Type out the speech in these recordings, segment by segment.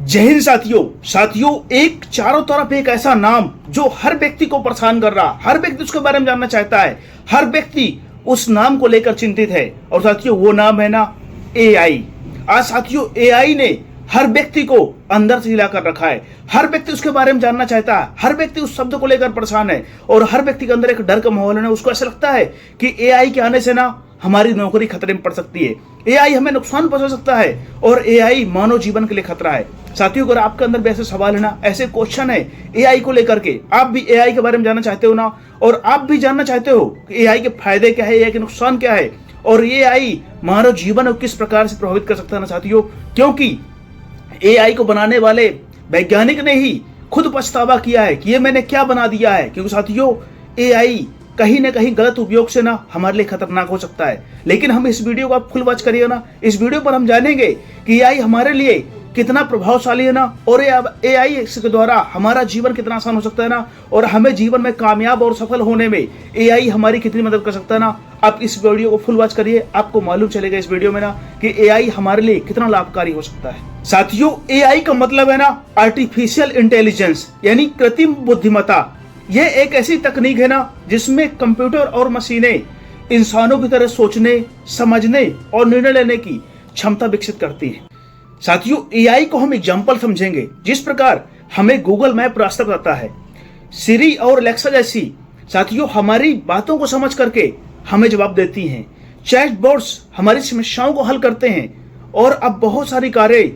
जय हिंद साथियों, एक चारों तरफ एक ऐसा नाम जो हर व्यक्ति को परेशान कर रहा, हर व्यक्ति उसके बारे में जानना चाहता है, हर व्यक्ति उस नाम को लेकर चिंतित है। और साथियों वो नाम है ना एआई। आज साथियों एआई ने हर व्यक्ति को अंदर से हिलाकर रखा है। हर व्यक्ति उसके बारे में जानना चाहता है, हर व्यक्ति उस शब्द को लेकर परेशान है और हर व्यक्ति के अंदर एक डर का माहौल है ना। उसको ऐसा लगता है कि एआई के आने से ना हमारी नौकरी खतरे में पड़ सकती है, एआई हमें नुकसान पहुंचा सकता है और एआई मानव जीवन के लिए खतरा है। साथियों अगर आपके अंदर भी ऐसे सवाल है ना, ऐसे क्वेश्चन है एआई को लेकर के, आप भी एआई के बारे में जानना चाहते हो ना, और आप भी जानना चाहते हो कि एआई के फायदे क्या है, एआई के नुकसान क्या है और एआई मानव जीवन को किस प्रकार से प्रभावित कर सकता है ना साथियों। क्योंकि एआई को बनाने वाले वैज्ञानिक ने ही खुद पछतावा किया है कि ये मैंने क्या बना दिया है। क्योंकि साथियों एआई कहीं ना कहीं गलत उपयोग से ना हमारे लिए खतरनाक हो सकता है। लेकिन हम इस वीडियो को आप फुल वॉच करिए ना, इस वीडियो पर हम जानेंगे कि एआई हमारे लिए कितना प्रभावशाली है ना, और एआई के द्वारा हमारा जीवन कितना आसान हो सकता है ना, और हमें जीवन में कामयाब और सफल होने में एआई हमारी कितनी मदद कर सकता है ना। आप इस वीडियो को फुल वॉच करिए, आपको मालूम चलेगा इस वीडियो में ना कि एआई हमारे लिए कितना लाभकारी हो सकता है। साथियों एआई का मतलब है ना आर्टिफिशियल इंटेलिजेंस, यानी कृत्रिम बुद्धिमत्ता। यह एक ऐसी तकनीक है ना जिसमें कंप्यूटर और मशीनें इंसानों की तरह सोचने, समझने और निर्णय लेने की क्षमता विकसित करती हैं। साथियों एआई को हम एग्जाम्पल समझेंगे, जिस प्रकार हमें गूगल मैप रास्ता बताता है, सिरी और एलेक्सा जैसी साथियों हमारी बातों को समझ करके हमें जवाब देती हैं। चैटबॉट्स हमारी समस्याओं को हल करते हैं और अब बहुत सारी कारें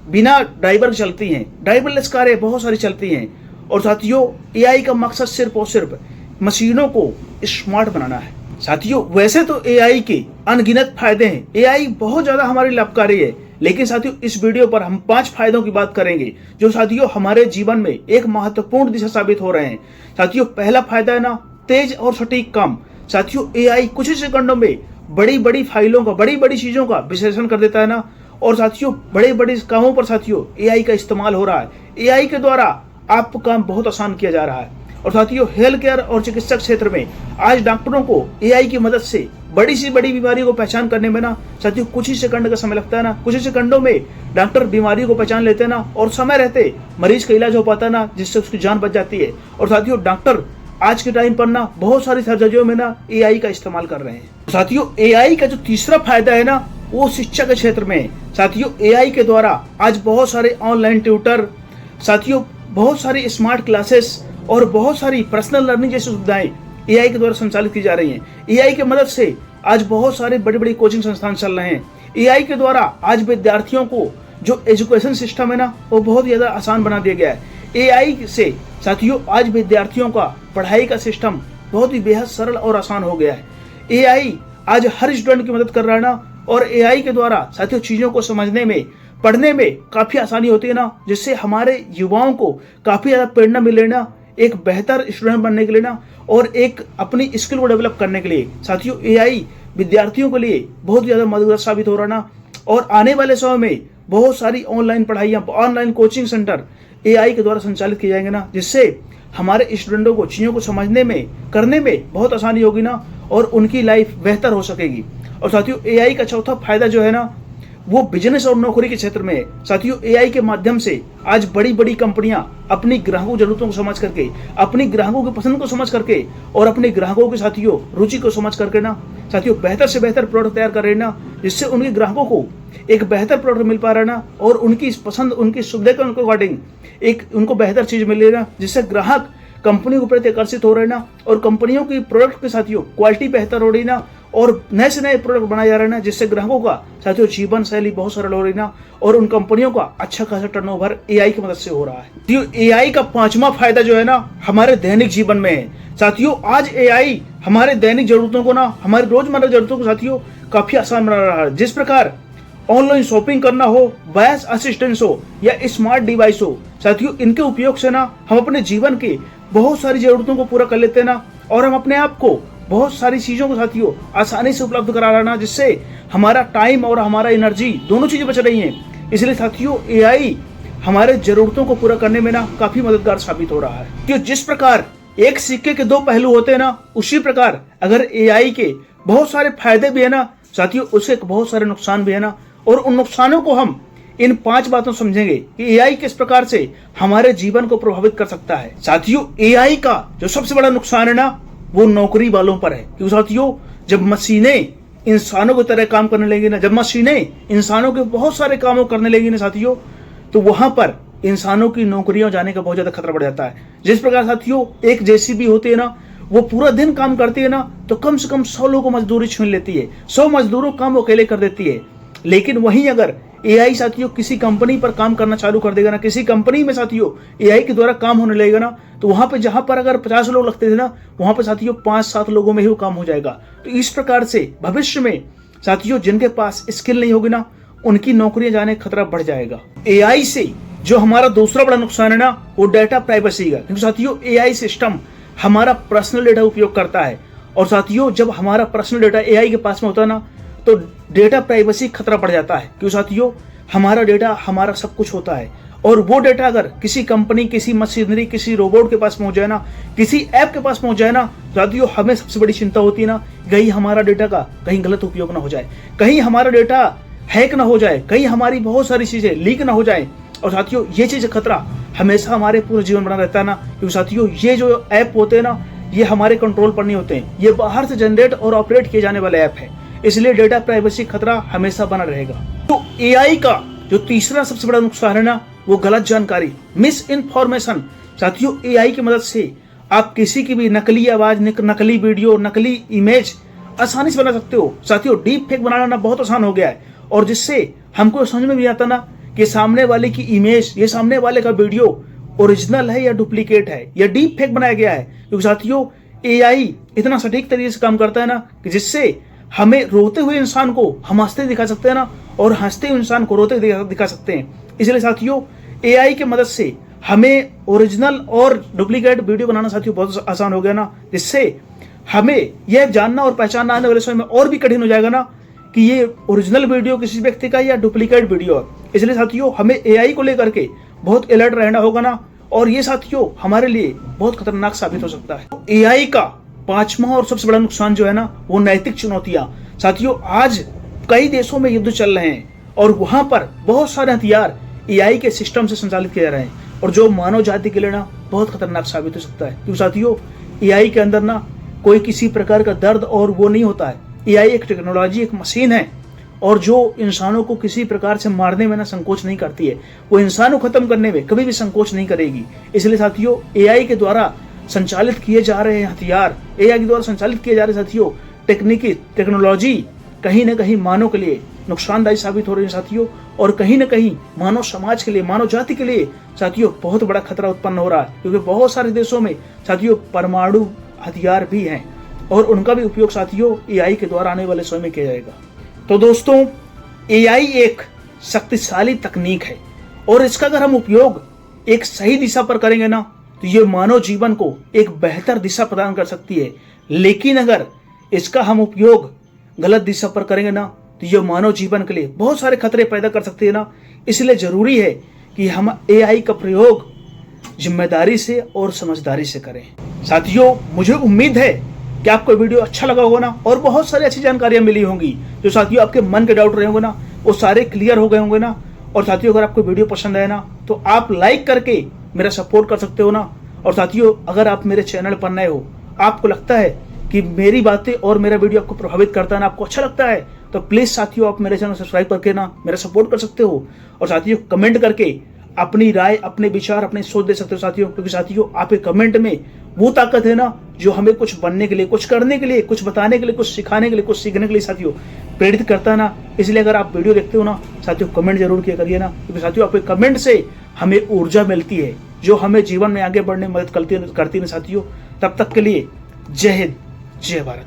बिना ड्राइवर चलती हैं, ड्राइवरलेस कारें बहुत सारी चलती हैं। और साथियों एआई का मकसद सिर्फ और सिर्फ मशीनों को स्मार्ट बनाना है। साथियों वैसे तो एआई के अनगिनत फायदे हैं, एआई बहुत ज्यादा हमारे लाभकारी है, लेकिन साथियों इस वीडियो पर हम 5 फायदों की बात करेंगे जो साथियों हमारे जीवन में एक महत्वपूर्ण दिशा साबित हो रहे हैं। साथियों पहला फायदा है ना तेज और सटीक काम। साथियों एआई कुछ ही सेकंडों में बड़ी बड़ी फाइलों का, बड़ी बड़ी चीजों का विश्लेषण कर देता है ना। और साथियों बड़े बड़े कामों पर साथियों एआई का इस्तेमाल हो रहा है, एआई के द्वारा आपका काम बहुत आसान किया जा रहा है। और साथियों हेल्थ केयर और चिकित्सा क्षेत्र में आज डॉक्टरों को एआई की मदद से बड़ी सी बड़ी बीमारियों को पहचान करने में ना साथियों कुछ ही सेकंड का समय लगता है ना। कुछ ही सेकंडों में डॉक्टर बीमारी को पहचान लेते हैं ना, और समय रहते मरीज का इलाज हो पाता है ना, जिससे उसकी जान बच जाती है। और साथियों डॉक्टर आज के टाइम पर ना बहुत सारी सर्जरियों में ना एआई का इस्तेमाल कर रहे हैं। साथियों एआई का जो तीसरा फायदा है ना वो शिक्षा के क्षेत्र में है। साथियों एआई के द्वारा आज बहुत सारे ऑनलाइन ट्यूटर, साथियों बहुत सारी स्मार्ट क्लासेस और बहुत सारी पर्सनल लर्निंग जैसी सुविधाएं एआई के द्वारा संचालित की जा रही हैं। एआई की मदद से आज बहुत सारे बड़े बड़े कोचिंग संस्थान चल रहे हैं। एआई के द्वारा आज विद्यार्थियों को जो एजुकेशन सिस्टम है ना वो बहुत ज्यादा आसान बना दिया गया है। एआई से साथियों आज विद्यार्थियों का पढ़ाई का सिस्टम बहुत ही बेहद सरल और आसान हो गया है। एआई आज हर स्टूडेंट की मदद कर रहा है ना, और एआई के द्वारा साथियों चीजों को समझने में, पढ़ने में काफी आसानी होती है ना, जिससे हमारे युवाओं को काफी ज्यादा प्रेरणा मिले ना एक बेहतर स्टूडेंट बनने के लिए ना, और एक अपनी स्किल को डेवलप करने के लिए। साथियों एआई विद्यार्थियों के लिए बहुत ज्यादा मददगार साबित हो रहा ना, और आने वाले समय में बहुत सारी ऑनलाइन पढ़ाइयाँ, ऑनलाइन कोचिंग सेंटर एआई के द्वारा संचालित किए जाएंगे ना, जिससे हमारे स्टूडेंटों को चीजों को समझने में, करने में बहुत आसानी होगी ना, और उनकी लाइफ बेहतर हो सकेगी। और साथियों एआई का चौथा फायदा जो है ना वो बिजनेस और नौकरी के क्षेत्र में है। साथियों एआई के माध्यम से आज बड़ी बड़ी कंपनियां अपनी ग्राहकों जरूरतों को समझ करके, अपनी ग्राहकों की पसंद को समझ करके और अपने ग्राहकों के साथियों रुचि को समझ करके ना साथियों बेहतर से बेहतर प्रोडक्ट तैयार कर रहे हैं ना, जिससे उनके ग्राहकों को एक बेहतर प्रोडक्ट मिल पा रहा है ना, और उनकी पसंद, उनकी सुविधा के अकॉर्डिंग एक उनको बेहतर चीज मिल रही है ना, जिससे ग्राहक कंपनी के प्रति आकर्षित हो रहे हैं ना, और कंपनियों की प्रोडक्ट के साथियों क्वालिटी बेहतर हो रही ना, और नए से नए प्रोडक्ट बनाए जा रहे हैं ना, जिससे ग्राहकों का साथियों जीवन शैली बहुत सरल हो रही ना, और उन कंपनियों का अच्छा खासा टर्नओवर एआई की मदद से हो रहा है। एआई का 5वां फायदा जो है ना हमारे दैनिक जीवन में है। साथियों आज एआई हमारे दैनिक जरूरतों को ना, हमारी रोजमर्रा जरूरतों को साथियों काफी आसान बना रहा है। जिस प्रकार ऑनलाइन शॉपिंग करना हो, वॉइस असिस्टेंस हो या स्मार्ट डिवाइस हो, साथियों इनके उपयोग से ना हम अपने जीवन के बहुत सारी जरूरतों को पूरा कर लेते हैं ना, और हम अपने आप को बहुत सारी चीजों को साथियों आसानी से उपलब्ध करा रहा ना, जिससे हमारा टाइम और हमारा एनर्जी दोनों चीजें बच रही हैं। इसलिए साथियों एआई हमारे जरूरतों को पूरा करने में ना काफी मददगार साबित हो रहा है। कि जिस प्रकार एक सिक्के के 2 पहलू होते हैं ना, उसी प्रकार अगर एआई के बहुत सारे फायदे भी है ना साथियों, उसके बहुत सारे नुकसान भी है ना, और उन नुकसानों को हम इन 5 बातों समझेंगे कि एआई किस प्रकार से हमारे जीवन को प्रभावित कर सकता है। साथियों, एआई का जो सबसे बड़ा नुकसान है ना, वो नौकरी वालों पर है। क्योंकि साथियों, जब मशीनें इंसानों की तरह काम करने लगेंगी ना, जब मशीनें इंसानों के बहुत सारे कामों करने लगेंगी ना साथियों, तो वहां पर इंसानों की नौकरियां जाने का बहुत ज्यादा खतरा बढ़ जाता है। जिस प्रकार साथियों एक जेसीबी होती है ना, वो पूरा दिन काम करती है ना, तो कम से कम 100 लोगों को मजदूरी छीन लेती है, 100 मजदूरों काम अकेले कर देती है। लेकिन वहीं अगर एआई साथियों किसी कंपनी पर काम करना चालू कर देगा ना, किसी कंपनी में साथियों एआई के द्वारा काम होने लगेगा ना, तो वहां पे जहां पर अगर 50 लोग लगते थे ना, वहां पे साथियों 5-7 लोगों में ही वो काम हो जाएगा। तो इस प्रकार से भविष्य में साथियों जिनके पास स्किल नहीं होगी ना, उनकी नौकरियां जाने का खतरा बढ़ जाएगा। एआई से जो हमारा दूसरा बड़ा नुकसान है ना, वो डाटा प्राइवेसी का। क्योंकि साथियों एआई सिस्टम हमारा पर्सनल डेटा उपयोग करता है, और साथियों जब हमारा पर्सनल डेटा एआई के पास में होता है ना, तो डेटा प्राइवेसी खतरा बढ़ जाता है। क्योंकि साथियों हमारा डेटा हमारा सब कुछ होता है, और वो डेटा अगर किसी कंपनी, किसी मशीनरी, किसी रोबोट के पास पहुंच जाए ना, किसी ऐप के पास पहुंच जाए ना, साथियों हमें सबसे बड़ी चिंता होती है ना, कहीं हमारा डेटा का कहीं गलत उपयोग ना हो जाए, कहीं हमारा डेटा हैक ना हो जाए, कहीं हमारी बहुत सारी चीजें लीक ना हो जाए। और साथियों ये चीज खतरा हमेशा हमारे पूरे जीवन बना रहता है ना, क्योंकि साथियों ये जो ऐप होते हैं ना, ये हमारे कंट्रोल पर नहीं होते हैं, ये बाहर से जनरेट और ऑपरेट किए जाने वाले ऐप है, इसलिए डेटा प्राइवेसी खतरा हमेशा बना रहेगा। तो एआई का जो तीसरा सबसे बड़ा नुकसान है ना, वो गलत जानकारी, मिस इन्फॉर्मेशन। साथियों एआई की मदद से आप किसी की भी नकली आवाज, नकली वीडियो, नकली इमेज आसानी से बना सकते हो। साथियों डीप फेक बनाना बहुत आसान हो गया है, और जिससे हमको समझ में भी आता ना कि सामने वाले की इमेज, ये सामने वाले का वीडियो ओरिजिनल है या डुप्लीकेट है या डीप फेक बनाया गया है। क्योंकि साथियों एआई इतना सटीक तरीके से काम करता है ना, कि जिससे हमें रोते हुए इंसान को हम हंसते दिखा सकते हैं ना, और हंसते हुए इंसान को रोते दिखा सकते हैं। इसलिए साथियों एआई की मदद से हमें ओरिजिनल और डुप्लीकेट वीडियो बनाना साथियों बहुत आसान हो गया ना, जिससे हमें यह जानना और पहचानना आने वाले समय में और भी कठिन हो जाएगा ना कि ये ओरिजिनल वीडियो किसी व्यक्ति का या डुप्लीकेट वीडियो है। इसलिए साथियों हमें एआई को लेकर के बहुत अलर्ट रहना होगा ना, और ये साथियों हमारे लिए बहुत खतरनाक साबित हो सकता है। एआई का 5वां और सबसे बड़ा नुकसान जो है ना, वो नैतिक चुनौतियां। साथियों आज कई देशों में युद्ध चल रहे हैं, और वहां पर बहुत सारे हथियार एआई के सिस्टम से संचालित किए जा रहे हैं, और जो मानव जाति के लिए ना बहुत खतरनाक साबित हो सकता है। क्योंकि साथियों एआई के अंदर ना कोई किसी प्रकार का दर्द और वो नहीं होता है। एआई एक टेक्नोलॉजी, एक मशीन है, और जो इंसानों को किसी प्रकार से मारने में ना संकोच नहीं करती है, वो इंसानों को खत्म करने में कभी भी संकोच नहीं करेगी। इसलिए साथियों एआई के द्वारा संचालित किए जा रहे हैं हथियार, एआई के द्वारा संचालित किए जा रहे साथियों टेक्नोलॉजी कहीं ना कहीं मानव के लिए नुकसानदायी साबित हो रही है साथियों, और कहीं ना कहीं मानव समाज के लिए, मानव जाति के लिए साथियों बहुत बड़ा खतरा उत्पन्न हो रहा है। क्योंकि बहुत सारे देशों में साथियों परमाणु हथियार भी हैं, और उनका भी उपयोग साथियों एआई के द्वारा आने वाले समय में किया जाएगा। तो दोस्तों एआई एक शक्तिशाली तकनीक है, और इसका अगर हम उपयोग एक सही दिशा पर करेंगे ना, तो ये मानव जीवन को एक बेहतर दिशा प्रदान कर सकती है। लेकिन अगर इसका हम उपयोग गलत दिशा पर करेंगे ना, तो ये मानव जीवन के लिए बहुत सारे खतरे पैदा कर सकती है ना। इसलिए जरूरी है कि हम एआई का प्रयोग जिम्मेदारी से और समझदारी से करें। साथियों मुझे उम्मीद है कि आपको वीडियो अच्छा लगा होगा ना, और बहुत सारी अच्छी जानकारियां मिली होंगी। जो साथियों आपके मन के डाउट रहे होंगे ना, वो सारे क्लियर हो गए होंगे ना। और साथियों अगर आपको वीडियो पसंद आए ना, तो आप लाइक करके मेरा सपोर्ट कर सकते हो ना। और साथियों अगर आप मेरे चैनल पर नए हो, आपको लगता है कि मेरी बातें और मेरा वीडियो आपको प्रभावित करता है ना, आपको अच्छा लगता है, तो प्लीज साथियों आप मेरे चैनल सब्सक्राइब करके ना मेरा सपोर्ट कर सकते हो। और साथियों कमेंट करके अपनी राय, अपने विचार, अपनी सोच दे सकते हो साथियों। क्योंकि साथियों आपके कमेंट में वो ताकत है ना, जो हमें कुछ बनने के लिए, कुछ करने के लिए, कुछ बताने के लिए, कुछ सिखाने के लिए, कुछ सीखने के लिए साथियों प्रेरित करता है ना। इसलिए अगर आप वीडियो देखते हो ना साथियों, कमेंट जरूर किया करिए ना, क्योंकि साथियों आपके कमेंट से हमें ऊर्जा मिलती है, जो हमें जीवन में आगे बढ़ने में मदद करती है ना साथियों। तब तक के लिए जय हिंद, जय भारत।